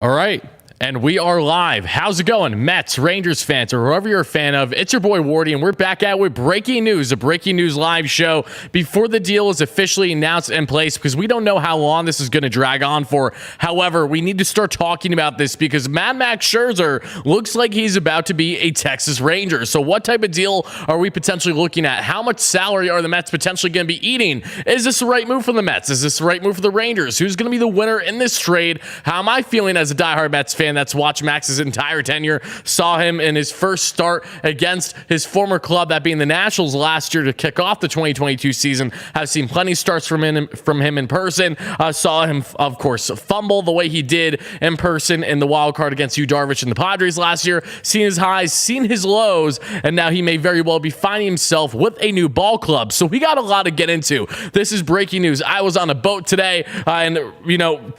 All right. And we are live. How's it going, Mets, Rangers fans, or whoever you're a fan of? It's your boy Wardy, and we're back at with breaking news, a breaking news live show before the deal is officially announced in place, because we don't know how long this is going to drag on for. However, we need to start talking about this because Max Scherzer looks like he's about to be a Texas Ranger. So what type of deal are we potentially looking at? How much salary are the Mets potentially going to be eating? Is this the right move for the Mets? Is this the right move for the Rangers? Who's going to be the winner in this trade? How am I feeling as a diehard Mets fan that's watched Max's entire tenure, saw him in his first start against his former club, that being the Nationals last year to kick off the 2022 season. Have seen plenty of starts from him in person. Saw him, of course, fumble the way he did in person in the wild card against Yu Darvish and the Padres last year. Seen his highs, seen his lows, and now he may very well be finding himself with a new ball club. So we got a lot to get into. This is breaking news. I was on a boat today, and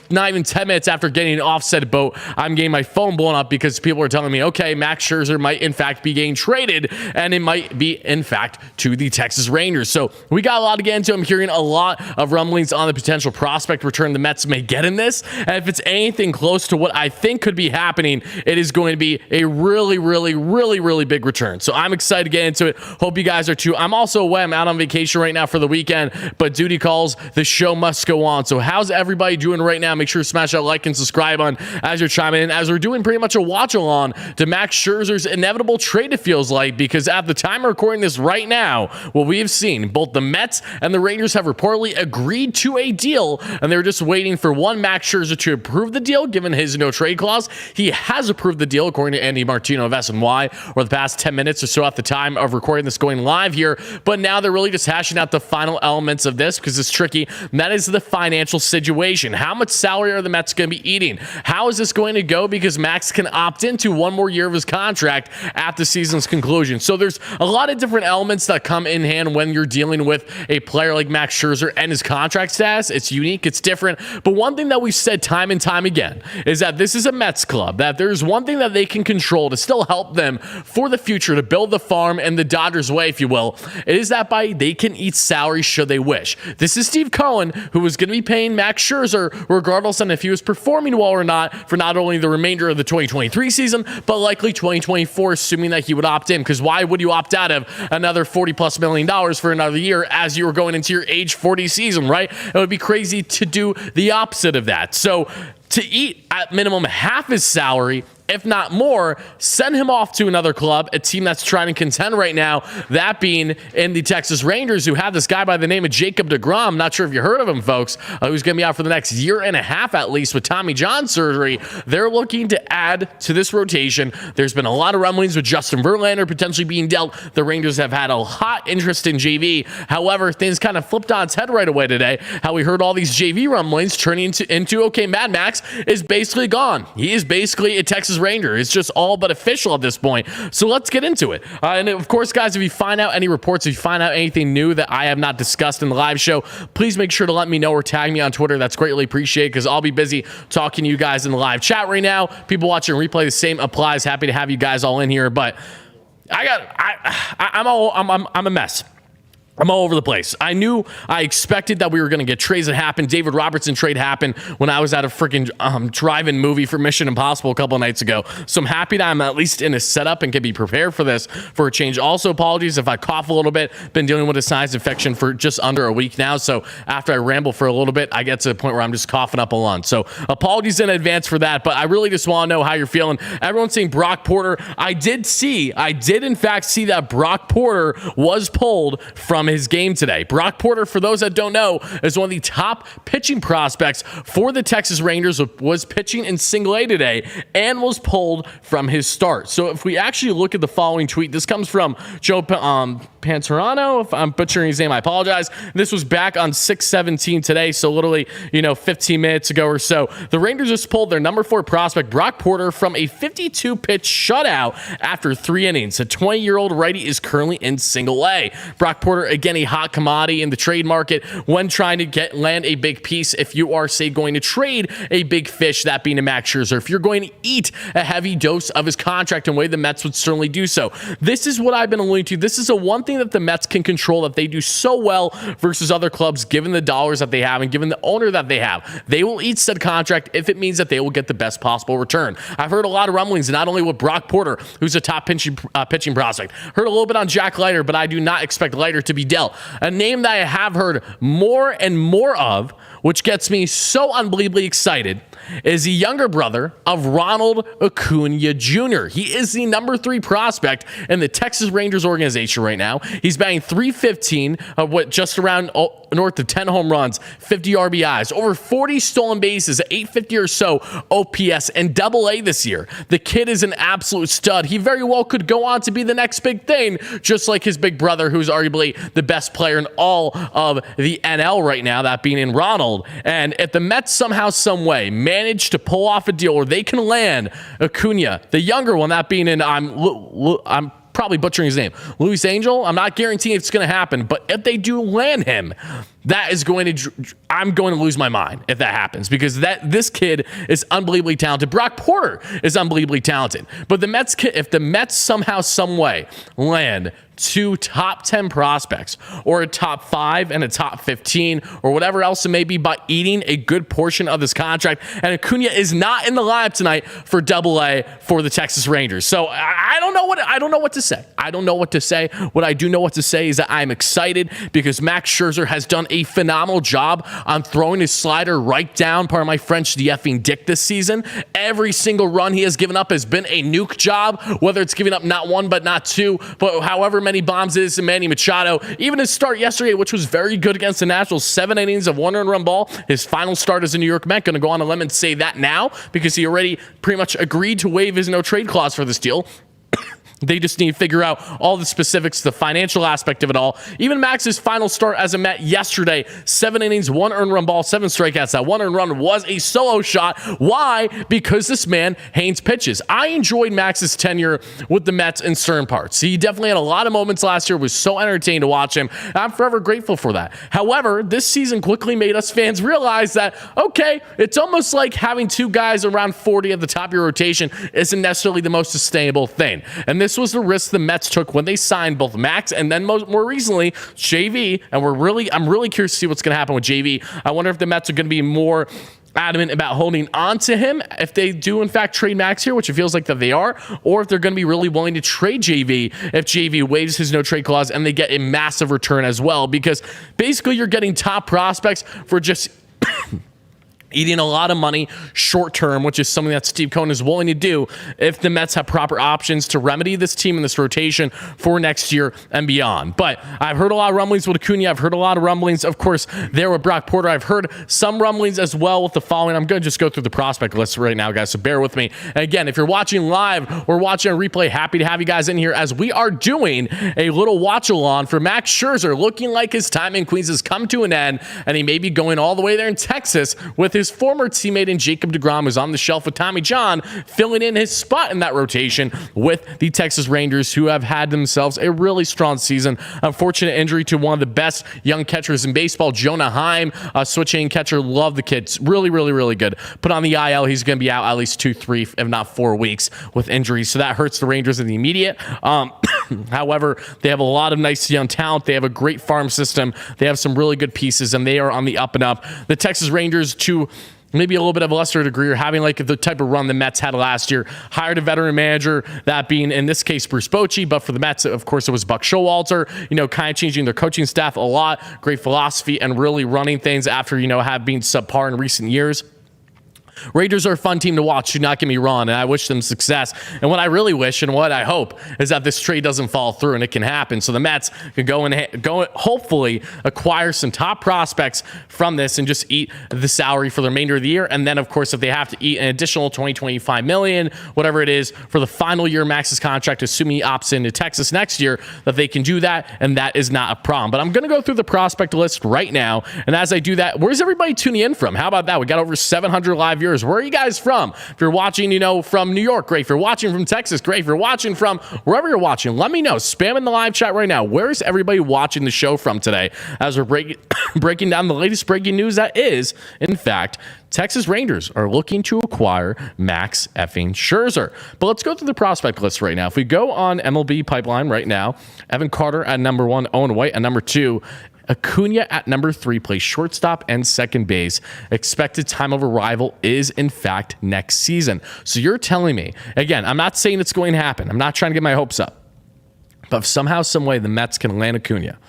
not even 10 minutes after getting off said boat, I'm getting my phone blown up because people are telling me, okay, Max Scherzer might in fact be getting traded, and it might be in fact to the Texas Rangers. So we got a lot to get into. I'm hearing a lot of rumblings on the potential prospect return the Mets may get in this, and if it's anything close to what I think could be happening, it is going to be a really big return. So I'm excited to get into it. Hope you guys are too. I'm also away. I'm out on vacation right now for the weekend, but duty calls. The show must go on. So how's everybody doing right now? Make sure to smash that like and subscribe on as you're chiming in, as we're doing pretty much a watch along to Max Scherzer's inevitable trade, it feels like, because at the time of recording this right now, what we have seen, both the Mets and the Rangers have reportedly agreed to a deal, and they're just waiting for one Max Scherzer to approve the deal, given his no trade clause. He has approved the deal, according to Andy Martino of SNY, or the past 10 minutes or so at the time of recording this going live here, but now they're really just hashing out the final elements of this because it's tricky, and that is the financial situation. How much salary are the Mets going to be eating? How is this going to go? Because Max can opt into one more year of his contract at the season's conclusion. So there's a lot of different elements that come in hand when you're dealing with a player like Max Scherzer and his contract status. It's unique, it's different. But one thing that we've said time and time again is that this is a Mets club, that there's one thing that they can control to still help them for the future, to build the farm in the Dodgers way, if you will. It is that they can eat salary should they wish. This is Steve Cohen, who is going to be paying Max Scherzer regardless on if he was performing well or not for not only the remainder of the 2023 season, but likely 2024, assuming that he would opt in. Because why would you opt out of another $40+ million for another year as you were going into your age 40 season, right? It would be crazy to do the opposite of that. So to eat at minimum half his salary, if not more, send him off to another club, a team that's trying to contend right now, that being in the Texas Rangers, who have this guy by the name of Jacob deGrom. Not sure if you heard of him, folks, who's going to be out for the next year and a half at least with Tommy John surgery. They're looking to add to this rotation. There's been a lot of rumblings with Justin Verlander potentially being dealt. The Rangers have had a hot interest in JV. However, things kind of flipped on its head right away today. How we heard all these JV rumblings turning into okay, Mad Max is basically gone. He is basically a Texas Ranger. It's just all but official at this point. So let's get into it. And of course, guys, if you find out any reports, if you find out anything new that I have not discussed in the live show, please make sure to let me know or tag me on Twitter. That's greatly appreciated because I'll be busy talking to you guys in the live chat right now. People watching replay, the same applies. Happy to have you guys all in here, but I'm a mess. I'm all over the place. I expected that we were going to get trades that happened. David Robertson trade happened when I was at a freaking drive-in movie for Mission Impossible a couple of nights ago. So I'm happy that I'm at least in a setup and can be prepared for this for a change. Also, apologies if I cough a little bit. Been dealing with a sinus infection for just under a week now. So after I ramble for a little bit, I get to the point where I'm just coughing up a lung. So apologies in advance for that. But I really just want to know how you're feeling. Everyone's saying Brock Porter. I did in fact see that Brock Porter was pulled from his game today. Brock Porter, for those that don't know, is one of the top pitching prospects for the Texas Rangers, was pitching in single A today and was pulled from his start. So if we actually look at the following tweet, this comes from Joe Pantorano. If I'm butchering his name, I apologize. This was back on 6/17 today, so literally, 15 minutes ago or so. The Rangers just pulled their number 4 prospect, Brock Porter, from a 52-pitch shutout after 3 innings. A 20-year-old righty is currently in single A. Brock Porter again, a hot commodity in the trade market when trying to land a big piece. If you are, say, going to trade a big fish, that being a Max Scherzer, if you're going to eat a heavy dose of his contract in a way the Mets would certainly do so. This is what I've been alluding to. This is a one thing that the Mets can control, that they do so well versus other clubs, given the dollars that they have and given the owner that they have. They will eat said contract if it means that they will get the best possible return. I've heard a lot of rumblings, not only with Brock Porter, who's a top pitching prospect. Heard a little bit on Jack Leiter, but I do not expect Leiter to be dealt. A name that I have heard more and more of, which gets me so unbelievably excited, is the younger brother of Ronald Acuna Jr. He is the number 3 prospect in the Texas Rangers organization right now. He's batting .315, of what, just around north of 10 home runs, 50 RBIs, over 40 stolen bases, 850 or so OPS, and AA this year. The kid is an absolute stud. He very well could go on to be the next big thing, just like his big brother, who's arguably the best player in all of the NL right now, that being in Ronald. And if the Mets somehow, some way, manage to pull off a deal where they can land Acuna, the younger one, that being in, I'm probably butchering his name, Luis Angel. I'm not guaranteeing it's going to happen, but if they do land him, that is going to, I'm going to lose my mind if that happens, because this kid is unbelievably talented. Brock Porter is unbelievably talented, but the Mets, if the Mets somehow, some way land 2 top 10 prospects, or a top 5 and a top 15, or whatever else it may be, by eating a good portion of this contract, and Acuna is not in the lineup tonight for AA for the Texas Rangers. So I don't know what to say. I don't know what to say. What I do know what to say is that I'm excited because Max Scherzer has done a phenomenal job on throwing his slider right down, pardon my French, the effing dick this season. Every single run he has given up has been a nuke job, whether it's giving up not 1 but not 2, but however many bombs it is to Manny Machado. Even his start yesterday, which was very good against the Nationals, 7 innings of 1 earned run ball. His final start as a New York Met, going to go on a limb and say that now, because he already pretty much agreed to waive his no trade clause for this deal. They just need to figure out all the specifics, the financial aspect of it all. Even Max's final start as a Met yesterday, 7 innings, 1 earned run ball, 7 strikeouts. That 1 earned run was a solo shot. Why? Because this man hangs pitches. I enjoyed Max's tenure with the Mets in certain parts. He definitely had a lot of moments last year. Was so entertaining to watch him. I'm forever grateful for that. However, this season quickly made us fans realize that, okay, it's almost like having 2 guys around 40 at the top of your rotation isn't necessarily the most sustainable thing. And this was the risk the Mets took when they signed both Max and then more recently JV. And I'm really curious to see what's going to happen with JV. I wonder if the Mets are going to be more adamant about holding on to him if they do in fact trade Max here, which it feels like that they are, or if they're going to be really willing to trade JV if JV waives his no trade clause and they get a massive return as well, because basically you're getting top prospects for just eating a lot of money short term, which is something that Steve Cohen is willing to do if the Mets have proper options to remedy this team in this rotation for next year and beyond. But I've heard a lot of rumblings with Acuna. I've heard a lot of rumblings, of course, there with Brock Porter. I've heard some rumblings as well with the following. I'm going to just go through the prospect list right now, guys, so bear with me. And again, if you're watching live or watching a replay, happy to have you guys in here as we are doing a little watch-along for Max Scherzer, looking like his time in Queens has come to an end, and he may be going all the way there in Texas with his former teammate in Jacob deGrom, who's on the shelf with Tommy John, filling in his spot in that rotation with the Texas Rangers, who have had themselves a really strong season. Unfortunate injury to one of the best young catchers in baseball, Jonah Heim, switching catcher. Love the kid. Really, really, really good. Put on the IL. He's going to be out at least 2, 3, if not 4 weeks with injuries. So that hurts the Rangers in the immediate. However, they have a lot of nice young talent. They have a great farm system. They have some really good pieces, and they are on the up and up. The Texas Rangers, to maybe a little bit of a lesser degree, or having like the type of run the Mets had last year, hired a veteran manager, that being in this case Bruce Bochy, but for the Mets, of course, it was Buck Showalter, kind of changing their coaching staff a lot, great philosophy, and really running things after, have been subpar in recent years. Rangers are a fun team to watch, do not get me wrong, and I wish them success. And what I really wish and what I hope is that this trade doesn't fall through, and it can happen. So the Mets can go and hopefully acquire some top prospects from this and just eat the salary for the remainder of the year. And then, of course, if they have to eat an additional $20-25 million, whatever it is, for the final year of Max's contract, assuming he opts into Texas next year, that they can do that, and that is not a problem. But I'm going to go through the prospect list right now, and as I do that, where's everybody tuning in from? How about that? We got over 700 live viewers viewers. Where are you guys from? If you're watching, from New York, great. If you're watching from Texas, great. If you're watching from wherever you're watching, let me know. Spam in the live chat right now. Where is everybody watching the show from today as we're breaking down the latest breaking news that is, in fact, Texas Rangers are looking to acquire Max effing Scherzer. But let's go through the prospect list right now. If we go on MLB Pipeline right now, Evan Carter at number 1, Owen White at number 2, Acuna at number 3, plays shortstop and second base. Expected time of arrival is, in fact, next season. So you're telling me, again, I'm not saying it's going to happen. I'm not trying to get my hopes up. But if somehow, some way, the Mets can land Acuna,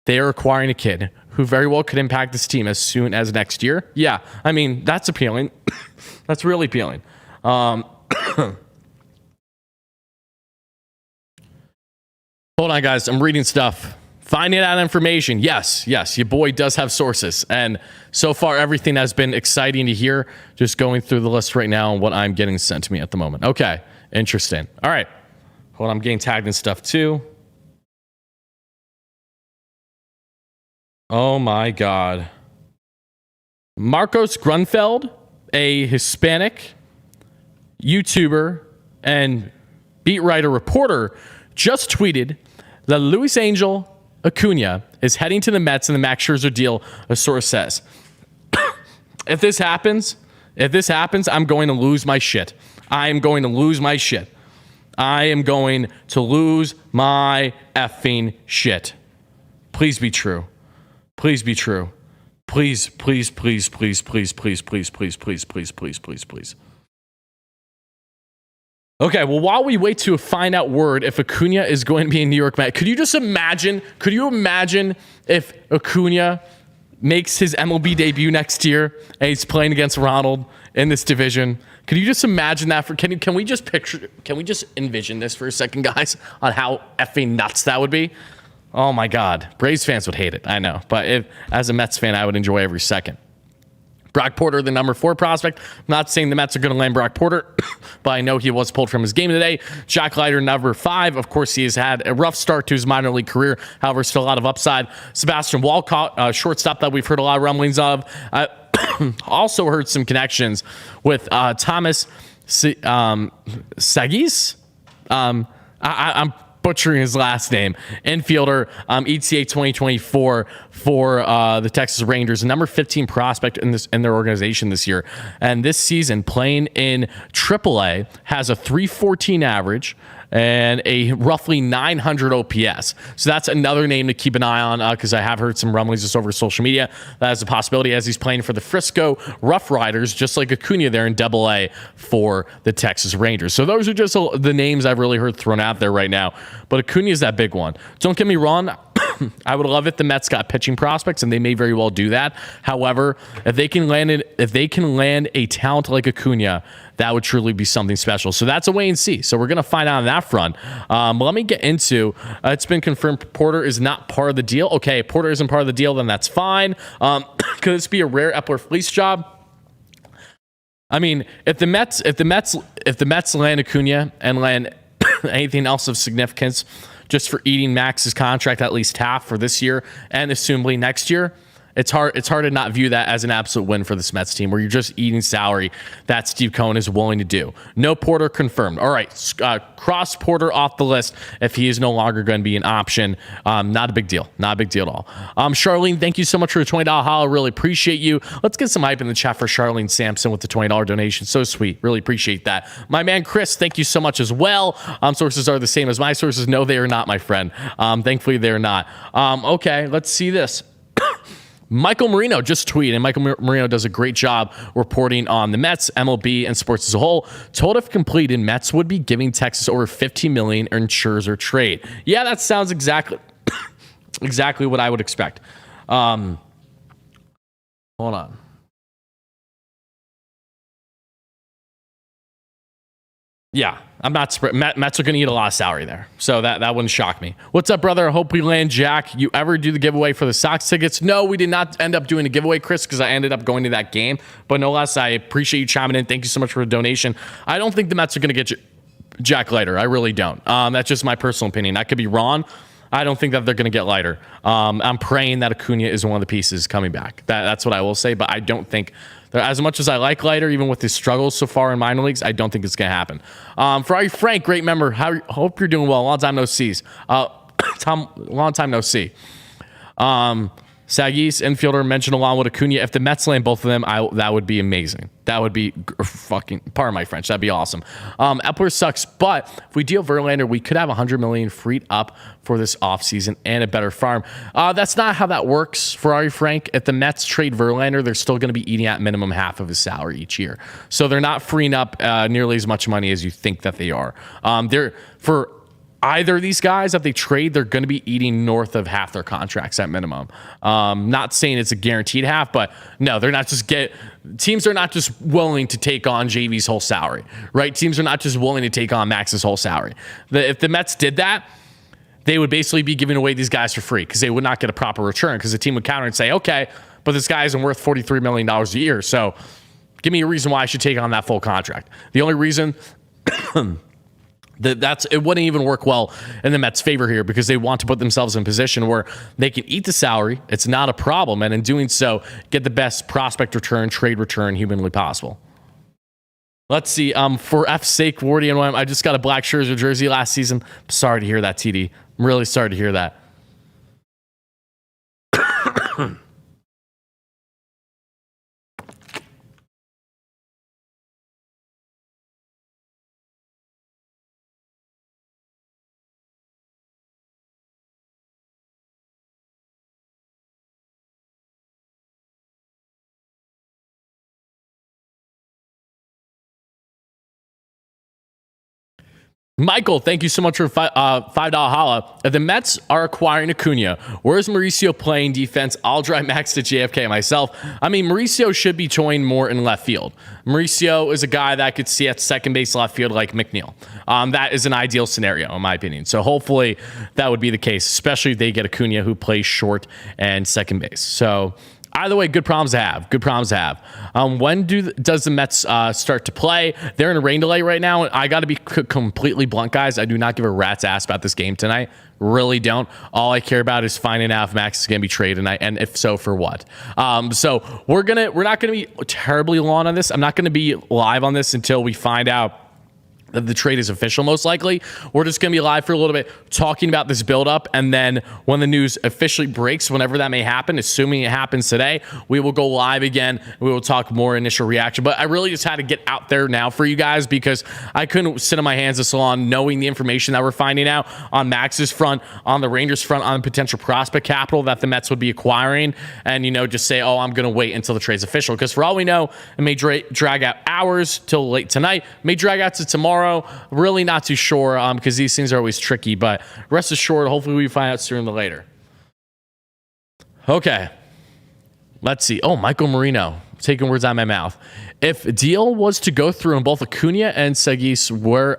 they are acquiring a kid who very well could impact this team as soon as next year. Yeah, I mean, that's appealing. That's really appealing. Hold on, guys. I'm reading stuff. Finding out information. Yes, your boy does have sources. And so far, everything has been exciting to hear. Just going through the list right now and what I'm getting sent to me at the moment. Okay, interesting. All right. Hold on, I'm getting tagged in stuff too. Oh my God. Marcos Grunfeld, a Hispanic YouTuber and beat writer reporter, just tweeted that Luis Angel Acuna is heading to the Mets in the Max Scherzer deal, a source says. If this happens, I'm going to lose my shit. I am going to lose my shit. I am going to lose my effing shit. Please be true. Please be true. Please, please, please, please, please, please, please, please, please, please, please, please, please. Okay, well, while we wait to find out word if Acuna is going to be in New York Mets, could you imagine if Acuna makes his MLB debut next year and he's playing against Ronald in this division? Could you just imagine that? Can we just envision this for a second, guys, on how effing nuts that would be? Oh my God. Braves fans would hate it, I know. But as a Mets fan, I would enjoy every second. Brock Porter, the number 4 prospect. I'm not saying the Mets are going to land Brock Porter, but I know he was pulled from his game today. Jack Leiter, number 5. Of course, he has had a rough start to his minor league career. However, still a lot of upside. Sebastian Walcott, shortstop that we've heard a lot of rumblings of. Also heard some connections with Thomas Sagis. I'm butchering his last name. Infielder, ETA 2024 for the Texas Rangers, number 15 prospect in their organization this year. And this season, playing in AAA, has a 314 average and a roughly 900 OPS. So that's another name to keep an eye on because I have heard some rumblings just over social media. That is a possibility as he's playing for the Frisco Rough Riders, just like Acuna there in AA for the Texas Rangers. So those are just the names I've really heard thrown out there right now. But Acuna is that big one. Don't get me wrong. I would love if the Mets got pitching prospects, and they may very well do that. However, if they can land a talent like Acuna, that would truly be something special. So that's a wait and see. So we're going to find out on that front. Let me get into, it's been confirmed Porter is not part of the deal. Okay, Porter isn't part of the deal, then that's fine. Could this be a rare Epler fleece job? I mean, if the Mets land Acuna and land anything else of significance just for eating Max's contract at least half for this year and assumably next year, it's hard to not view that as an absolute win for this Mets team where you're just eating salary that Steve Cohen is willing to do. No Porter confirmed. All right, cross Porter off the list if he is no longer going to be an option. Not a big deal. Not a big deal at all. Charlene, thank you so much for the $20 holla. Really appreciate you. Let's get some hype in the chat for Charlene Sampson with the $20 donation. So sweet. Really appreciate that. My man Chris, thank you so much as well. Sources are the same as my sources. No, they are not, my friend. Thankfully, they're not. Okay, let's see this. Michael Marino just tweeted, and Michael Marino does a great job reporting on the Mets, MLB, and sports as a whole. Told if completed, Mets would be giving Texas over $50 million in Scherzer trade. Yeah, that sounds exactly what I would expect. Hold on. Yeah, I'm not surprised. Mets are going to eat a lot of salary there, so that wouldn't shock me. What's up, brother? I hope we land Jack. You ever do the giveaway for the Sox tickets? No, we did not end up doing a giveaway, Chris, because I ended up going to that game. But no less, I appreciate you chiming in. Thank you so much for the donation. I don't think the Mets are going to get Jack Leiter. I really don't. That's just my personal opinion. I could be wrong. I don't think that they're going to get Leiter. I'm praying that Acuna is one of the pieces coming back. That's what I will say, but I don't think As much as I like Leiter, even with his struggles so far in minor leagues, I don't think it's going to happen. For Frank, great member. Hope you're doing well. Long time no see. Long time no see. Sagis, infielder, mentioned along with Acuna. If the Mets land both of them, that would be amazing. That would be fucking, pardon my French, that'd be awesome. Epler sucks, but if we deal Verlander, we could have $100 million freed up for this offseason and a better farm. That's not how that works, Ferrari Frank. If the Mets trade Verlander, they're still going to be eating at minimum half of his salary each year. So they're not freeing up nearly as much money as you think that they are. For either of these guys, if they trade, they're going to be eating north of half their contracts at minimum. Not saying it's a guaranteed half, but no, they're not just teams are not just willing to take on JV's whole salary, right? Teams are not just willing to take on Max's whole salary. If the Mets did that, they would basically be giving away these guys for free because they would not get a proper return because the team would counter and say, okay, but this guy isn't worth $43 million a year. So give me a reason why I should take on that full contract. The only reason it wouldn't even work well in the Mets' favor here because they want to put themselves in a position where they can eat the salary. It's not a problem. And in doing so, get the best prospect return, trade return humanly possible. Let's see. For F's sake, WardyNYM, I just got a black Scherzer jersey last season. I'm sorry to hear that, TD. I'm really sorry to hear that. Michael, thank you so much for $5 holla. If the Mets are acquiring Acuna, where's Mauricio playing defense? I'll drive Max to JFK myself. I mean, Mauricio should be toying more in left field. Mauricio is a guy that could see at second base left field like McNeil. That is an ideal scenario, in my opinion. So hopefully that would be the case, especially if they get Acuna who plays short and second base. So either way, good problems to have. Good problems to have. When does the Mets start to play? They're in a rain delay right now. I got to be completely blunt, guys. I do not give a rat's ass about this game tonight. Really don't. All I care about is finding out if Max is going to be traded tonight, and if so, for what. So we're not going to be terribly long on this. I'm not going to be live on this until we find out that the trade is official, most likely. We're just going to be live for a little bit talking about this buildup, and then when the news officially breaks, whenever that may happen, assuming it happens today, we will go live again. We will talk more initial reaction. But I really just had to get out there now for you guys because I couldn't sit on my hands this long knowing the information that we're finding out on Max's front, on the Rangers front, on potential prospect capital that the Mets would be acquiring, and, just say, oh, I'm going to wait until the trade's official. Because for all we know, it may drag out hours till late tonight, may drag out to tomorrow. Really not too sure because these things are always tricky, but rest assured, hopefully we find out sooner than later. Okay. Let's see. Oh, Michael Marino, taking words out of my mouth. If a deal was to go through and both Acuna and Sagis were,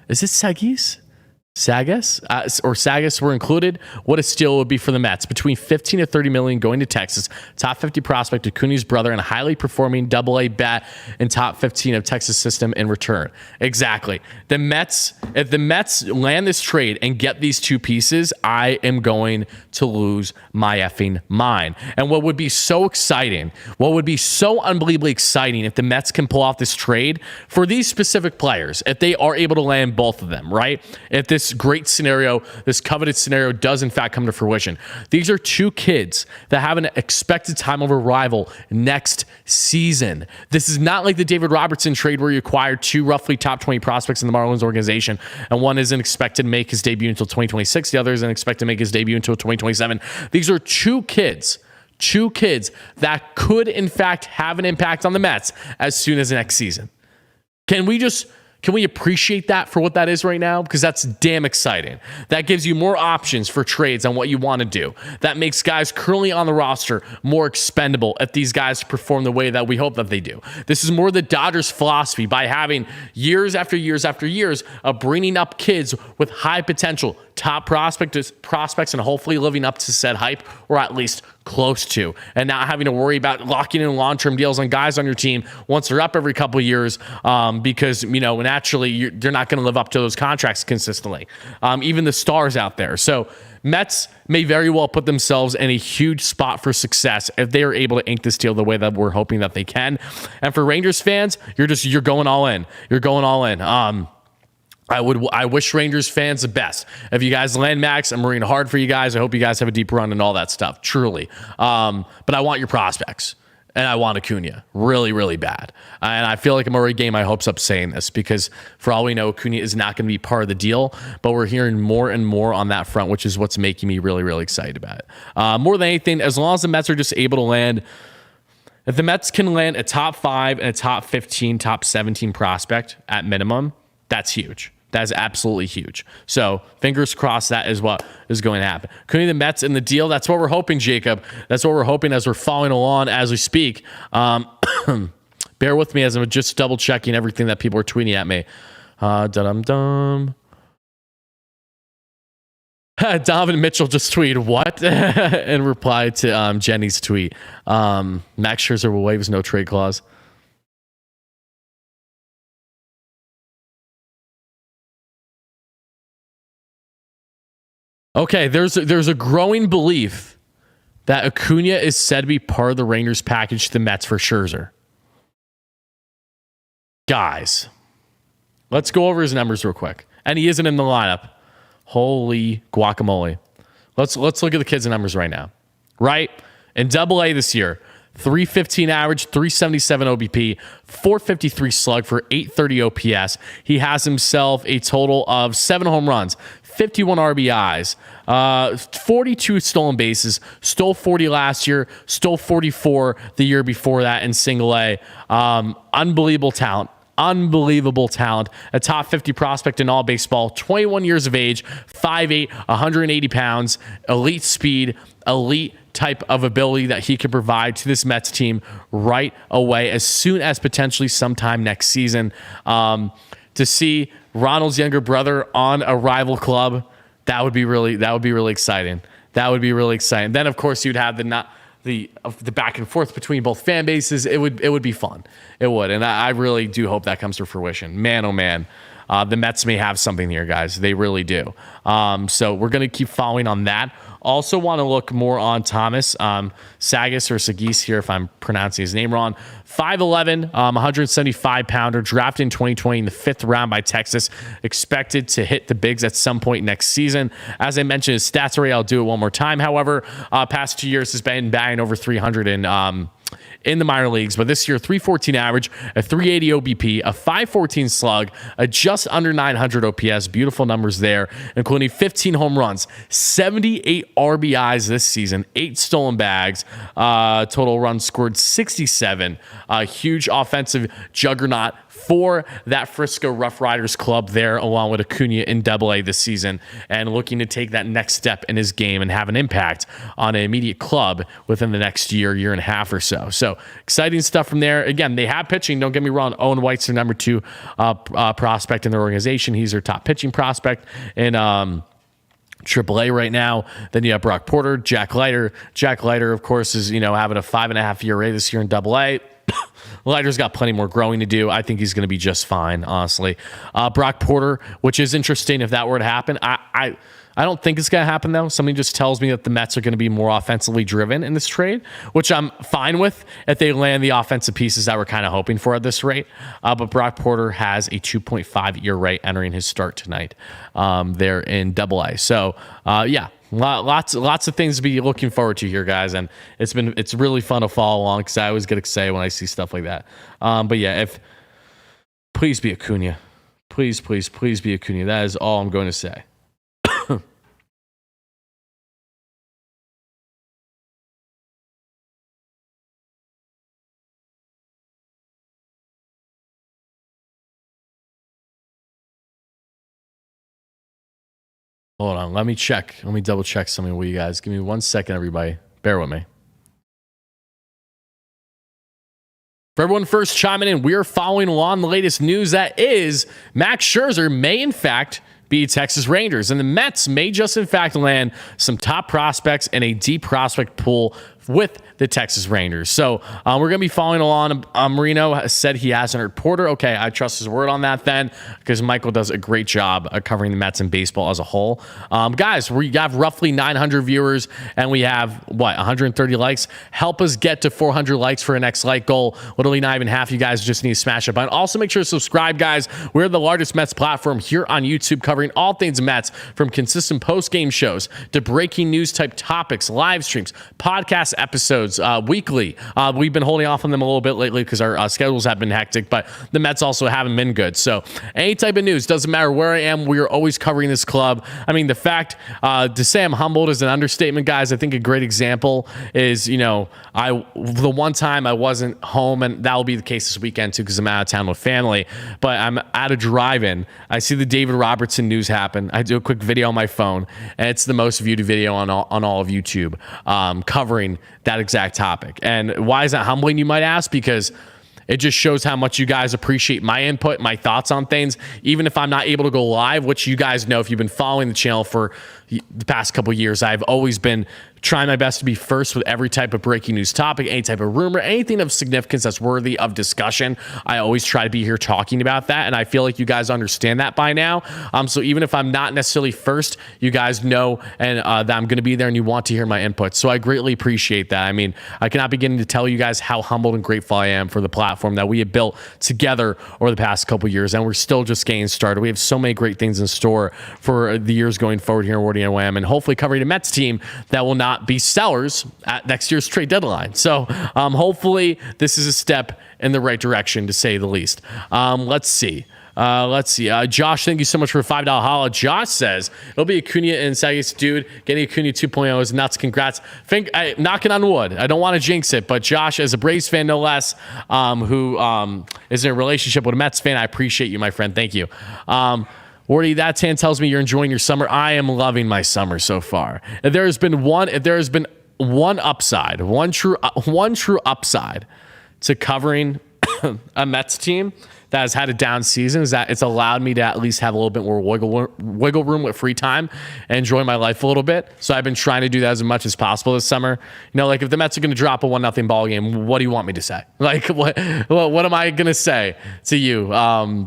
is it Sagis? Sagas were included, what a steal would be for the Mets. Between 15 to 30 million going to Texas. Top 50 prospect, Acuna's brother, and a highly performing AA bat in top 15 of Texas system in return. Exactly. If the Mets land this trade and get these two pieces, I am going to lose my effing mind. And what would be so exciting, what would be so unbelievably exciting if the Mets can pull off this trade for these specific players, if they are able to land both of them, right? If this great scenario, this coveted scenario does in fact come to fruition. These are two kids that have an expected time of arrival next season. This is not like the David Robertson trade where you acquired two roughly top 20 prospects in the Marlins organization, and one isn't expected to make his debut until 2026. The other isn't expected to make his debut until 2027. These are two kids that could in fact have an impact on the Mets as soon as next season. Can we appreciate that for what that is right now? Because that's damn exciting. That gives you more options for trades on what you want to do. That makes guys currently on the roster more expendable if these guys perform the way that we hope that they do. This is more the Dodgers' philosophy by having years after years after years of bringing up kids with high potential, top prospects, and hopefully living up to said hype, or at least close to, and not having to worry about locking in long-term deals on guys on your team once they're up every couple of years because, naturally, they're not going to live up to those contracts consistently. Even the stars out there. So Mets may very well put themselves in a huge spot for success if they are able to ink this deal the way that we're hoping that they can. And for Rangers fans, you're going all in. You're going all in. I wish Rangers fans the best. If you guys land Max, I'm rooting hard for you guys. I hope you guys have a deep run and all that stuff, truly. But I want your prospects, and I want Acuna really, really bad. And I feel like I'm already getting my hopes up saying this because for all we know, Acuna is not going to be part of the deal, but we're hearing more and more on that front, which is what's making me really, really excited about it. More than anything, as long as the Mets are just able to land, if the Mets can land a top 5 and a top 15, top 17 prospect at minimum, that's huge. That is absolutely huge. So fingers crossed that is what is going to happen. Couldn't the Mets in the deal? That's what we're hoping, Jacob. That's what we're hoping as we're following along as we speak. Bear with me as I'm just double checking everything that people are tweeting at me. Donovan Mitchell just tweeted what in reply to Jenny's tweet. Max Scherzer will waive his no trade clause. Okay, there's a growing belief that Acuna is said to be part of the Rangers package to the Mets for Scherzer. Guys, let's go over his numbers real quick. And he isn't in the lineup. Holy guacamole. Let's look at the kids' numbers right now. Right? In Double-A this year, 315 average, 377 OBP, 453 slug for 830 OPS. He has himself a total of 7 home runs, 51 RBIs, 42 stolen bases, stole 40 last year, stole 44 the year before that in Single A. Unbelievable talent. Unbelievable talent. A top 50 prospect in all baseball, 21 years of age, 5'8", 180 pounds, elite speed, elite type of ability that he can provide to this Mets team right away as soon as potentially sometime next season. To see Ronald's younger brother on a rival club, that would be really exciting. That would be really exciting. Then of course you'd have the back and forth between both fan bases. It would be fun. It would. And I really do hope that comes to fruition. Man, oh man. The Mets may have something here, guys. They really do. So we're going to keep following on that. Also want to look more on Thomas Sagis or Sagis here, if I'm pronouncing his name wrong. 5'11", 175-pounder, drafted in 2020 in the 5th round by Texas. Expected to hit the bigs at some point next season. As I mentioned, his stats array, I'll do it one more time. However, past 2 years has been batting over 300 in the minor leagues, but this year 314 average, a 380 OBP, a 514 slug, a just under 900 OPS. Beautiful numbers there, including 15 home runs, 78 RBIs this season, 8 stolen bags, total runs scored 67. A huge offensive juggernaut for that Frisco Rough Riders club there, along with Acuna in Double-A this season, and looking to take that next step in his game and have an impact on an immediate club within the next year and a half or so. So exciting stuff from there. Again, they have pitching. Don't get me wrong. Owen White's their number 2 prospect in their organization. He's their top pitching prospect in AAA right now. Then you have Brock Porter, Jack Leiter. Jack Leiter, of course, is having a 5.5 ERA this year in Double-A. Leiter's got plenty more growing to do. I think he's going to be just fine, honestly. Brock Porter, which is interesting if that were to happen. I don't think it's going to happen, though. Something just tells me that the Mets are going to be more offensively driven in this trade, which I'm fine with if they land the offensive pieces that we're kind of hoping for at this rate. But Brock Porter has a 2.5 ERA entering his start tonight there in Double-A. So, yeah. Lots of things to be looking forward to here, guys, and it's really fun to follow along because I always get excited when I see stuff like that. But yeah, please be Acuna, please be Acuna. That is all I'm going to say. Hold on, let me check. Let me double check something with you guys. Give me 1 second, everybody. Bear with me. For everyone first chiming in, we are following along the latest news that is Max Scherzer may in fact be Texas Rangers, and the Mets may just in fact land some top prospects and a deep prospect pool with the Texas Rangers. So we're going to be following along. Marino said he hasn't heard Porter. Okay, I trust his word on that then, because Michael does a great job covering the Mets and baseball as a whole. Guys, we have roughly 900 viewers, and we have, 130 likes. Help us get to 400 likes for our next like goal. Literally not even half you guys just need to smash a button. Also, make sure to subscribe, guys. We're the largest Mets platform here on YouTube, covering all things Mets, from consistent post-game shows to breaking news type topics, live streams, podcast episodes weekly. We've been holding off on them a little bit lately because our schedules have been hectic, but the Mets also haven't been good. So any type of news, doesn't matter where I am, we are always covering this club. I mean, the fact to say I'm humbled is an understatement, guys. I think a great example is, the one time I wasn't home, and that will be the case this weekend too, because I'm out of town with family, but I'm at a drive-in. I see the David Robertson news happen. I do a quick video on my phone, and it's the most viewed video on all of YouTube, covering that exact topic. And why is that humbling, you might ask? Because it just shows how much you guys appreciate my input, my thoughts on things, even if I'm not able to go live, which you guys know if you've been following the channel for the past couple of years. I've always been trying my best to be first with every type of breaking news topic, any type of rumor, anything of significance that's worthy of discussion. I always try to be here talking about that, and I feel like you guys understand that by now. So even if I'm not necessarily first, you guys know and that I'm going to be there, and you want to hear my input. So I greatly appreciate that. I mean, I cannot begin to tell you guys how humbled and grateful I am for the platform that we have built together over the past couple of years, and we're still just getting started. We have so many great things in store for the years going forward here in WardyNYM, and hopefully covering a Mets team that will not be sellers at next year's trade deadline. So hopefully this is a step in the right direction, to say the least. Let's see. Josh, thank you so much for a $5 holla. Josh says it'll be Acuna and Sagas. Dude, getting Acuna 2.0 is nuts. Congrats. Knocking on wood. I don't want to jinx it, but Josh, as a Braves fan no less, who is in a relationship with a Mets fan, I appreciate you, my friend. Thank you. Wardy, that tan tells me you're enjoying your summer. I am loving my summer so far. If there has been one upside, one true upside to covering a Mets team that has had a down season, is that it's allowed me to at least have a little bit more wiggle room with free time and enjoy my life a little bit. So I've been trying to do that as much as possible this summer. Like if the Mets are going to drop a 1-0 ball game, what do you want me to say? Like what am I going to say to you?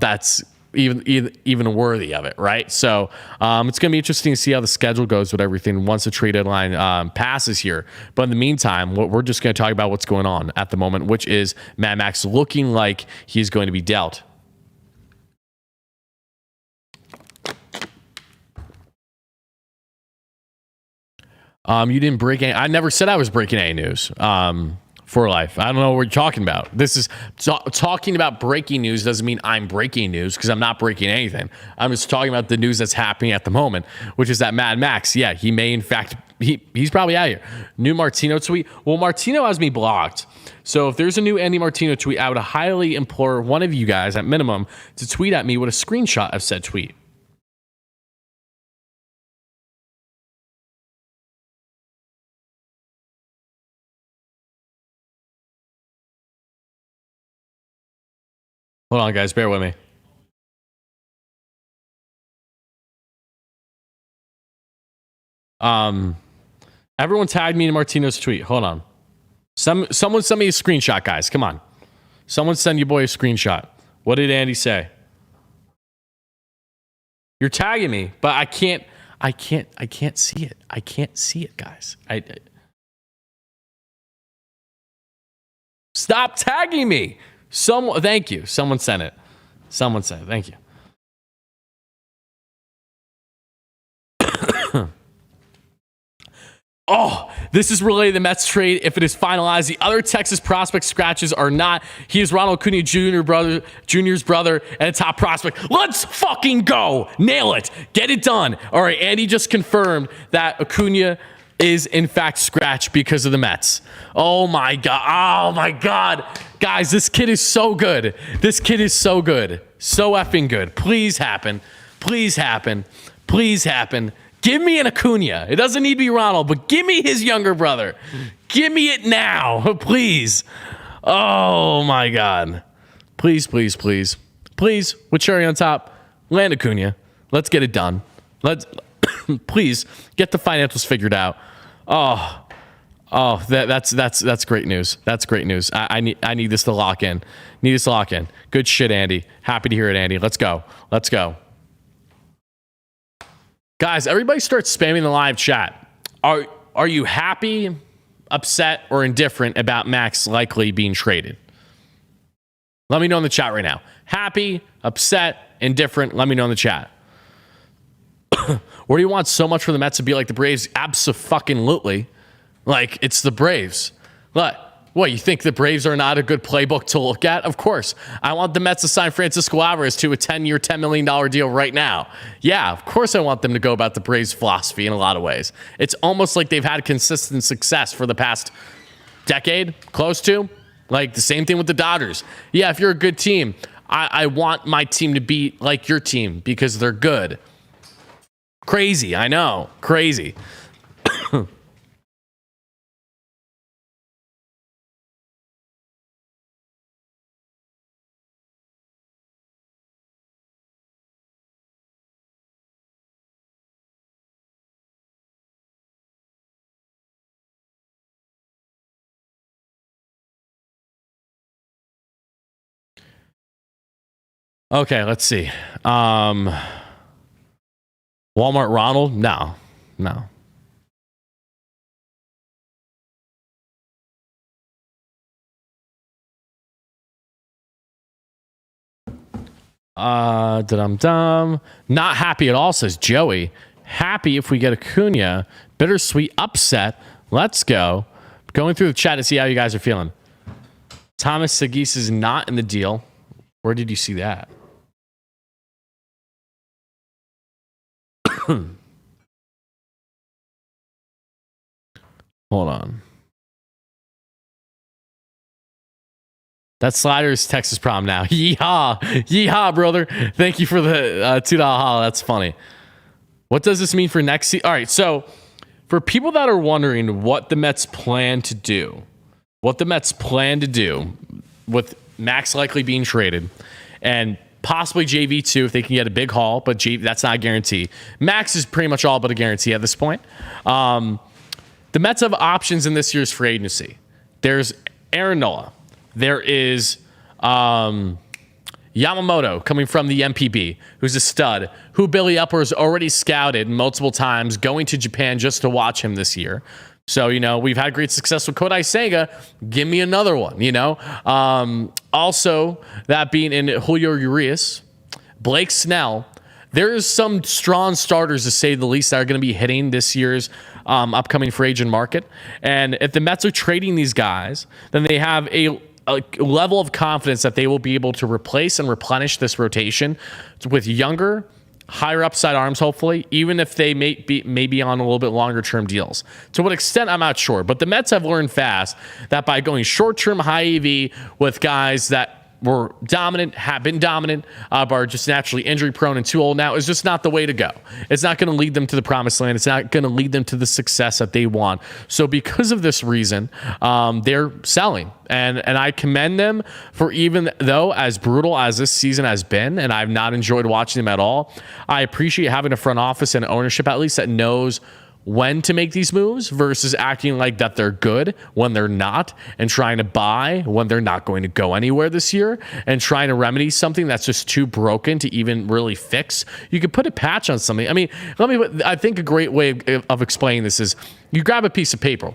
That's even worthy of it, right? So it's going to be interesting to see how the schedule goes with everything once the trade deadline passes here. But in the meantime, we're just going to talk about what's going on at the moment, which is Mad Max looking like he's going to be dealt. You didn't break any. I never said I was breaking any news. For life. I don't know what you're talking about. This is talking about breaking news doesn't mean I'm breaking news, because I'm not breaking anything. I'm just talking about the news that's happening at the moment, which is that Mad Max, yeah, he may in fact, he's probably out here. New Martino tweet. Well, Martino has me blocked. So if there's a new Andy Martino tweet, I would highly implore one of you guys at minimum to tweet at me with a screenshot of said tweet. Hold on, guys. Bear with me. Everyone tagged me in Martino's tweet. Hold on. Someone send me a screenshot, guys. Come on. Someone send your boy a screenshot. What did Andy say? You're tagging me, but I can't see it. I can't see it, guys. Stop tagging me. Thank you. Someone sent it. Someone said it. Thank you. Oh, this is related to the Mets trade. If it is finalized, the other Texas prospect scratches are not. He is Ronald Acuna Jr.'s brother and a top prospect. Let's fucking go. Nail it. Get it done. All right, Andy just confirmed that Acuna is in fact scratched because of the Mets. Oh my God. Oh my God. Guys, this kid is so good. This kid is so good. So effing good. Please happen. Please happen. Please happen. Give me an Acuna. It doesn't need to be Ronald, but give me his younger brother. Give me it now, please. Oh, my God. Please, please, please. Please, with cherry on top, land Acuna. Let's get it done. Please, get the financials figured out. Oh, Oh, that's great news. That's great news. I need this to lock in. Need this to lock in. Good shit, Andy. Happy to hear it, Andy. Let's go. Let's go. Guys, everybody start spamming the live chat. Are you happy, upset, or indifferent about Max likely being traded? Let me know in the chat right now. Happy, upset, indifferent. Let me know in the chat. Or do you want so much for the Mets to be like the Braves? Abso-fucking-lutely. Like, it's the Braves. What, you think the Braves are not a good playbook to look at? Of course. I want the Mets to sign Francisco Alvarez to a 10-year, $10 million deal right now. Yeah, of course I want them to go about the Braves' philosophy in a lot of ways. It's almost like they've had consistent success for the past decade, close to. Like, the same thing with the Dodgers. Yeah, if you're a good team, I want my team to be like your team because they're good. Crazy, I know. Crazy. Okay, let's see. Walmart Ronald? No. Not happy at all, says Joey. Happy if we get Acuna. Bittersweet upset. Let's go. Going through the chat to see how you guys are feeling. Thomas Sagis is not in the deal. Where did you see that? Hold on. That slider is Texas prom now. Yeehaw. Yeehaw, brother. Thank you for the $2 haul. That's funny. What does this mean for next season? All right, so for people that are wondering what the Mets plan to do with Max likely being traded and possibly JV too if they can get a big haul, but that's not a guarantee. Max is pretty much all but a guarantee at this point. The Mets have options in this year's free agency. There's Aaron Nola. There is Yamamoto coming from the MPB, who's a stud, who Billy Upper's already scouted multiple times, going to Japan just to watch him this year. So, we've had great success with Kodai Senga. Give me another one, Also, that being in Julio Urias, Blake Snell. There's some strong starters, to say the least, that are going to be hitting this year's upcoming free agent market. And if the Mets are trading these guys, then they have a level of confidence that they will be able to replace and replenish this rotation with younger, higher upside arms, hopefully, even if they may be on a little bit longer term deals. To what extent, I'm not sure. But the Mets have learned fast that by going short term, high EV with guys that were dominant, have been dominant, but are just naturally injury prone and too old now, is just not the way to go. It's not going to lead them to the promised land. It's not going to lead them to the success that they want. So because of this reason, they're selling. And I commend them for, even though as brutal as this season has been, and I've not enjoyed watching them at all, I appreciate having a front office and ownership at least that knows when to make these moves versus acting like that they're good when they're not, and trying to buy when they're not going to go anywhere this year, and trying to remedy something that's just too broken to even really fix. You could put a patch on something. I mean, I think a great way of explaining this is you grab a piece of paper,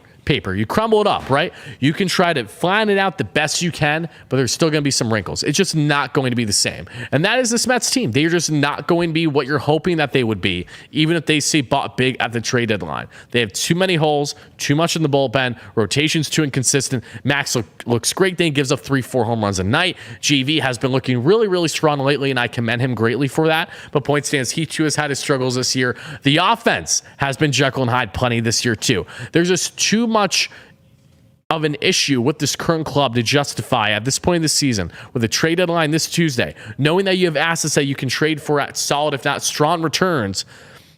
you crumble it up, right? You can try to flatten it out the best you can, but there's still going to be some wrinkles. It's just not going to be the same. And that is this Mets team. They're just not going to be what you're hoping that they would be, even if they say bought big at the trade deadline. They have too many holes, too much in the bullpen, rotation's too inconsistent. Max looks great. Then he gives up 3-4 home runs a night. GV has been looking really, really strong lately, and I commend him greatly for that. But point stands, he too has had his struggles this year. The offense has been Jekyll and Hyde plenty this year too. There's just too much of an issue with this current club to justify at this point in the season with a trade deadline this Tuesday, knowing that you have assets that you can trade for at solid, if not strong returns,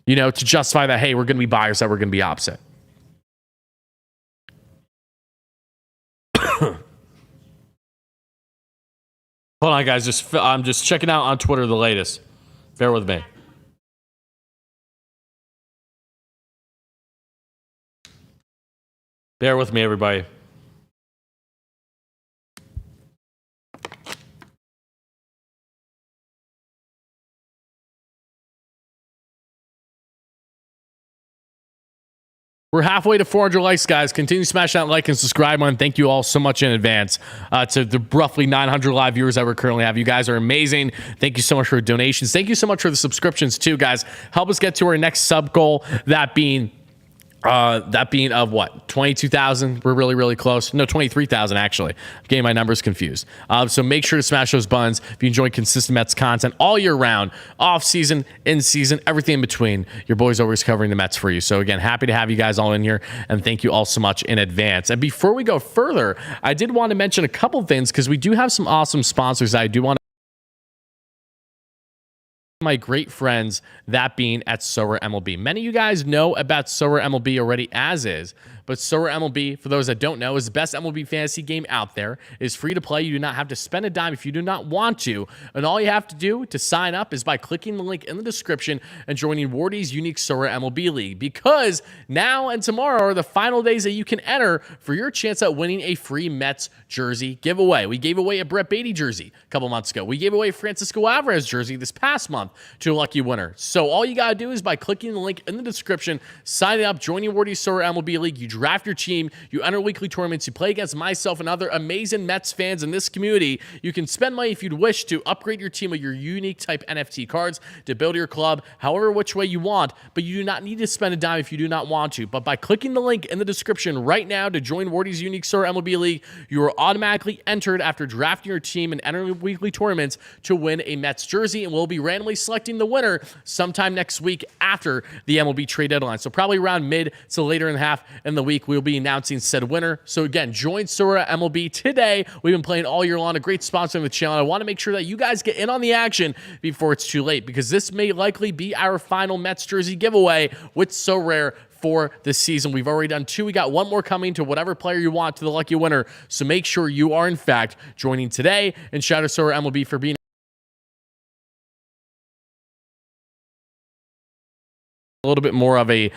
to justify that, hey, we're going to be buyers, that we're going to be opposite. Hold on, guys. I'm just checking out on Twitter the latest. Bear with me. Bear with me, everybody. We're halfway to 400 likes, guys. Continue to smash that like and subscribe button. Thank you all so much in advance to the roughly 900 live viewers that we currently have. You guys are amazing. Thank you so much for donations. Thank you so much for the subscriptions too, guys. Help us get to our next sub goal, that being of what, 22,000. We're really close. No, 23,000 actually. I'm getting my numbers confused. So make sure to smash those buttons if you enjoy consistent Mets content all year round, off season, in season, everything in between. Your boy's always covering the Mets for you. So again, happy to have you guys all in here, and thank you all so much in advance. And before we go further, I did want to mention a couple things because we do have some awesome sponsors that I do want to. My great friends, that being at Sower MLB. Many of you guys know about Sower MLB already as is, but Sower MLB, for those that don't know, is the best MLB fantasy game out there. It is free to play. You do not have to spend a dime if you do not want to, and all you have to do to sign up is by clicking the link in the description and joining Wardy's unique Sower MLB League, because now and tomorrow are the final days that you can enter for your chance at winning a free Mets jersey giveaway. We gave away a Brett Beatty jersey a couple months ago. We gave away a Francisco Alvarez jersey this past month to a lucky winner. So all you got to do is by clicking the link in the description, signing up, joining Wardy's Sower MLB League. You draft your team, you enter weekly tournaments, you play against myself and other amazing Mets fans in this community. You can spend money if you'd wish to upgrade your team with your unique type NFT cards to build your club however which way you want, but you do not need to spend a dime if you do not want to. But by clicking the link in the description right now to join Wardy's unique Sower MLB League, you are automatically entered after drafting your team and entering weekly tournaments to win a Mets jersey, and we'll be randomly selecting the winner sometime next week after the MLB trade deadline. So probably around mid to later in the half in the week, we'll be announcing said winner. So again, join Sower MLB today. We've been playing all year long, a great sponsor of the channel. I want to make sure that you guys get in on the action before it's too late, because this may likely be our final Mets jersey giveaway with So Rare for this season. We've already done 2. We got 1 more coming to whatever player you want, to the lucky winner. So make sure you are in fact joining today, and shout out to Sower MLB for being a little bit more of a,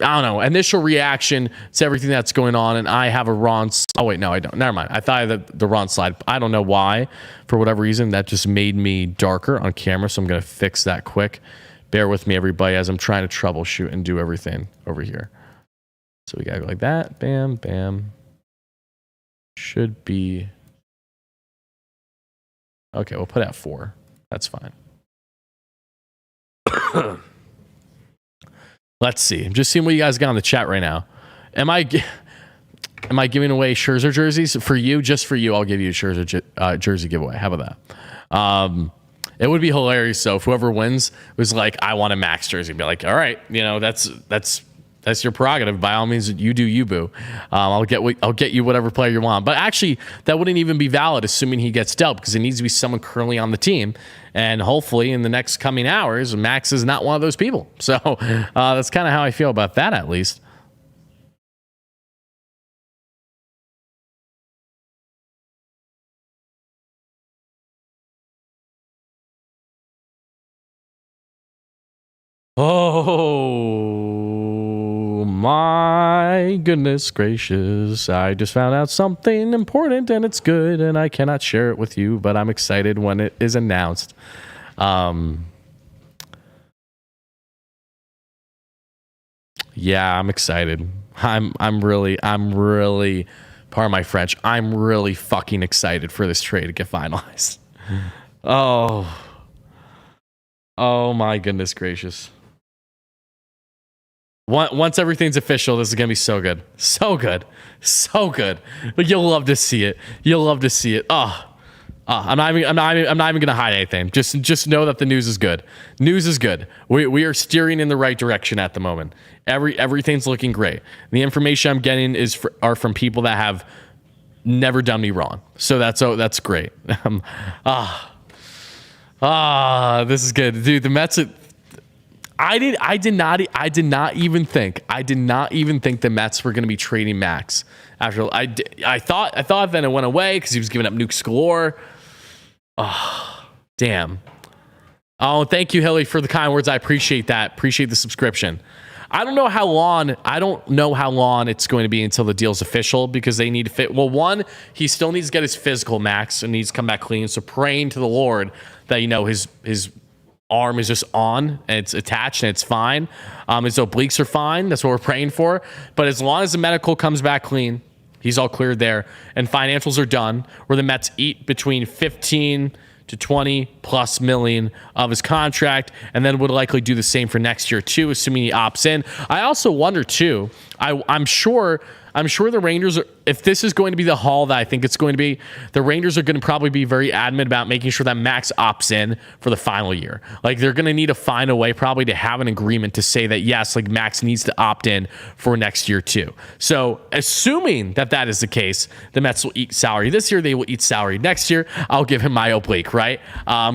I don't know, initial reaction to everything that's going on. And I have a Ron. Oh, wait, no, I don't. Never mind. I thought I had the Ron slide. I don't know why. For whatever reason, that just made me darker on camera. So I'm going to fix that quick. Bear with me, everybody, as I'm trying to troubleshoot and do everything over here. So we got to go like that. Bam, bam. Should be. Okay, we'll put it at 4. That's fine. Let's see. I'm just seeing what you guys got on the chat right now. Am I giving away Scherzer jerseys for you? Just for you, I'll give you a Scherzer jersey giveaway. How about that? It would be hilarious. So if whoever wins was like, I want a Max jersey, be like, all right, you know, that's your prerogative. By all means, you do you, boo. I'll get you whatever player you want. But actually, that wouldn't even be valid, assuming he gets dealt, because it needs to be someone currently on the team. And hopefully, in the next coming hours, Max is not one of those people. So that's kind of how I feel about that, at least. Oh my goodness gracious. I just found out something important, and it's good, and I cannot share it with you, but I'm excited when it is announced. Yeah, I'm excited. I'm really, pardon my French, I'm really fucking excited for this trade to get finalized. Oh my goodness gracious. Once everything's official, this is gonna be so good, so good, so good. But you'll love to see it. You'll love to see it. I'm not even gonna hide anything. Just know that the news is good. News is good. We are steering in the right direction at the moment. Everything's looking great. The information I'm getting are from people that have never done me wrong. So that's great. This is good, dude. The Mets. I did not even think the Mets were going to be trading Max after I thought then it went away because he was giving up nukes galore. Oh, damn. Oh, thank you, Hilly, for the kind words. I appreciate that. Appreciate the subscription. I don't know how long it's going to be until the deal's official, because they need to fit. Well, one, he still needs to get his physical, Max, and needs to come back clean. So praying to the Lord that, his arm is just on and it's attached and it's fine. His obliques are fine. That's what we're praying for. But as long as the medical comes back clean, he's all cleared there, and financials are done, where the Mets eat between 15 to 20 plus million of his contract, and then would likely do the same for next year too, assuming he opts in. I also wonder too, I'm sure the Rangers are, if this is going to be the haul that I think it's going to be, the Rangers are going to probably be very adamant about making sure that Max opts in for the final year. Like, they're going to need to find a way probably to have an agreement to say that, yes, like, Max needs to opt in for next year too. So assuming that is the case, the Mets will eat salary this year. They will eat salary next year. I'll give him my oblique, right?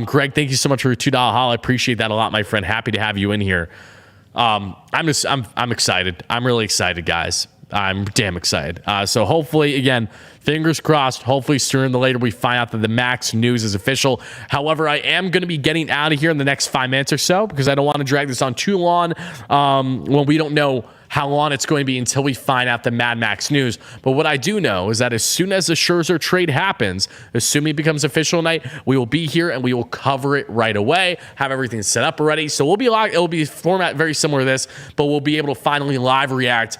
Greg, thank you so much for your $2 haul. I appreciate that a lot, my friend. Happy to have you in here. I'm excited. I'm really excited, guys. I'm damn excited. So hopefully, again, fingers crossed, hopefully sooner than later we find out that the Max news is official. However, I am going to be getting out of here in the next 5 minutes or so, because I don't want to drag this on too long when we don't know how long it's going to be until we find out the Mad Max news. But what I do know is that as soon as the Scherzer trade happens, assuming it becomes official tonight, we will be here and we will cover it right away, have everything set up already. So we'll be live. It'll be a format very similar to this, but we'll be able to finally live react,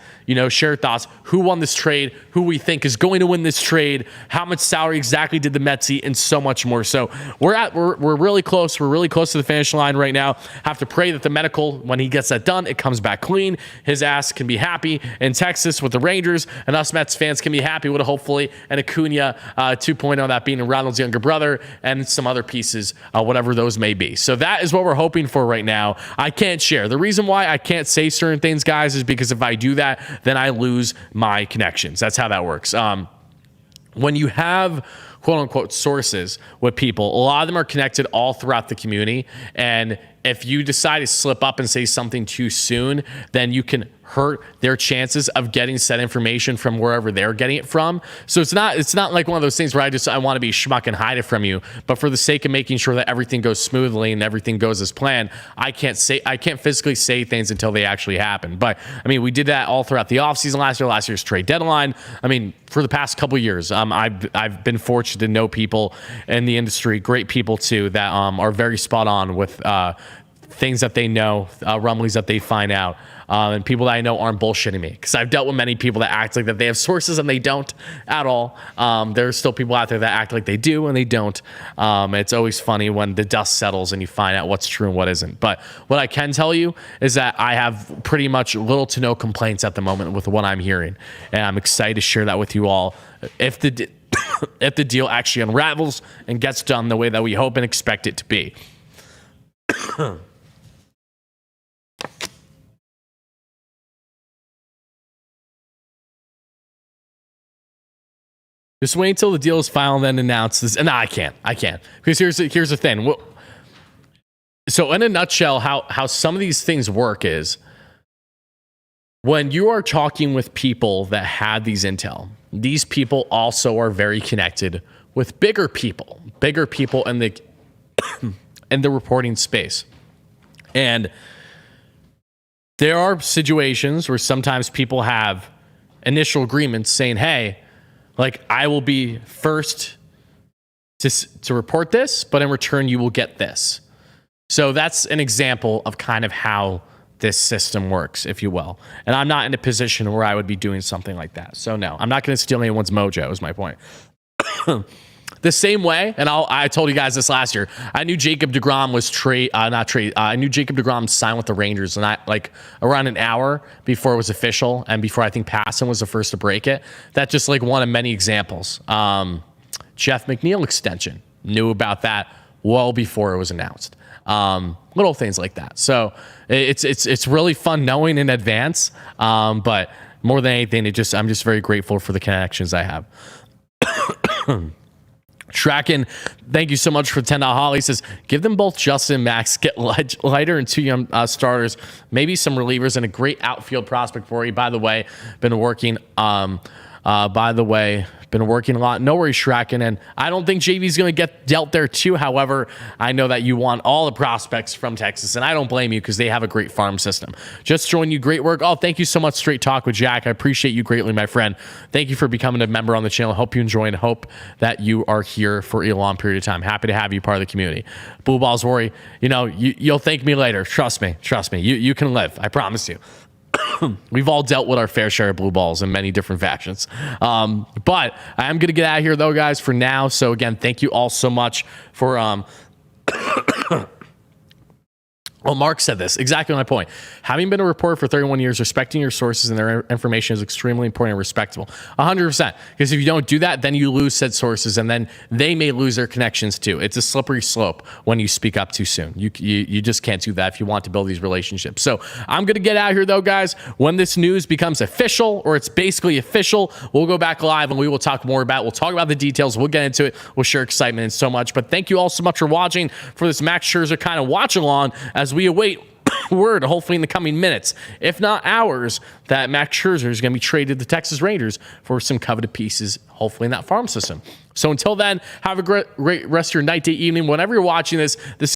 share thoughts, who won this trade, who we think is going to win this trade, how much salary exactly did the Mets eat, and so much more. So we're really close. We're really close to the finish line right now. Have to pray that the medical, when he gets that done, it comes back clean. His ass can be happy in Texas with the Rangers, and us Mets fans can be happy with, hopefully, an Acuna 2.0, that being Ronald's younger brother, and some other pieces, whatever those may be. So that is what we're hoping for right now. I can't share. The reason why I can't say certain things, guys, is because if I do that, then I lose my connections. That's how that works. When you have quote-unquote sources with people, a lot of them are connected all throughout the community, and if you decide to slip up and say something too soon, then you can hurt their chances of getting said information from wherever they're getting it from. So it's not like one of those things where I want to be schmuck and hide it from you, but for the sake of making sure that everything goes smoothly and everything goes as planned, I can't physically say things until they actually happen. But I mean, we did that all throughout the offseason last year's trade deadline. I mean, for the past couple of years, I've been fortunate to know people in the industry, great people too, that are very spot on with things that they know, rumblings that they find out, and people that I know aren't bullshitting me. Because I've dealt with many people that act like that they have sources and they don't at all. There's still people out there that act like they do and they don't. It's always funny when the dust settles and you find out what's true and what isn't. But what I can tell you is that I have pretty much little to no complaints at the moment with what I'm hearing. And I'm excited to share that with you all. If the deal actually unravels and gets done the way that we hope and expect it to be. Just wait until the deal is final and then announce this. And no, I can't. Because here's the thing. So in a nutshell, how some of these things work is when you are talking with people that had these intel, these people also are very connected with bigger people in the in the reporting space. And there are situations where sometimes people have initial agreements saying, hey, like, I will be first to report this, but in return, you will get this. So that's an example of kind of how this system works, if you will. And I'm not in a position where I would be doing something like that. So no, I'm not going to steal anyone's mojo, is my point. The same way, and I told you guys this last year, I knew Jacob DeGrom was I knew Jacob DeGrom signed with the Rangers, and around an hour before it was official, and before I think Passan was the first to break it. That's just like one of many examples. Jeff McNeil extension, knew about that well before it was announced. Little things like that. So it's really fun knowing in advance. But more than anything, I'm just very grateful for the connections I have. Tracking, thank you so much for the $10 haul. He says, give them both Justin and Max, get lighter and 2 young starters, maybe some relievers, and a great outfield prospect for you. By the way, been working been working a lot. No worries, Shraken. And I don't think JV's going to get dealt there too. However, I know that you want all the prospects from Texas, and I don't blame you because they have a great farm system. Just join you. Great work. Oh, thank you so much, Straight Talk with Jack. I appreciate you greatly, my friend. Thank you for becoming a member on the channel. Hope you enjoy and hope that you are here for a long period of time. Happy to have you part of the community. Blue Balls Worry, you'll thank me later. Trust me. You can live. I promise you. We've all dealt with our fair share of blue balls in many different fashions. But I am going to get out of here, though, guys, for now. So, again, thank you all so much for... Well, Mark said this, exactly my point. Having been a reporter for 31 years, respecting your sources and their information is extremely important and respectable. 100%. Because if you don't do that, then you lose said sources, and then they may lose their connections too. It's a slippery slope when you speak up too soon. You just can't do that if you want to build these relationships. So I'm going to get out here, though, guys. When this news becomes official, or it's basically official, we'll go back live and we will talk more about it. We'll talk about the details. We'll get into it. We'll share excitement and so much. But thank you all so much for watching for this Max Scherzer kind of watch along as we await word, hopefully in the coming minutes, if not hours, that Max Scherzer is going to be traded to the Texas Rangers for some coveted pieces, hopefully in that farm system. So until then, have a great rest of your night, day, evening, whenever you're watching this. This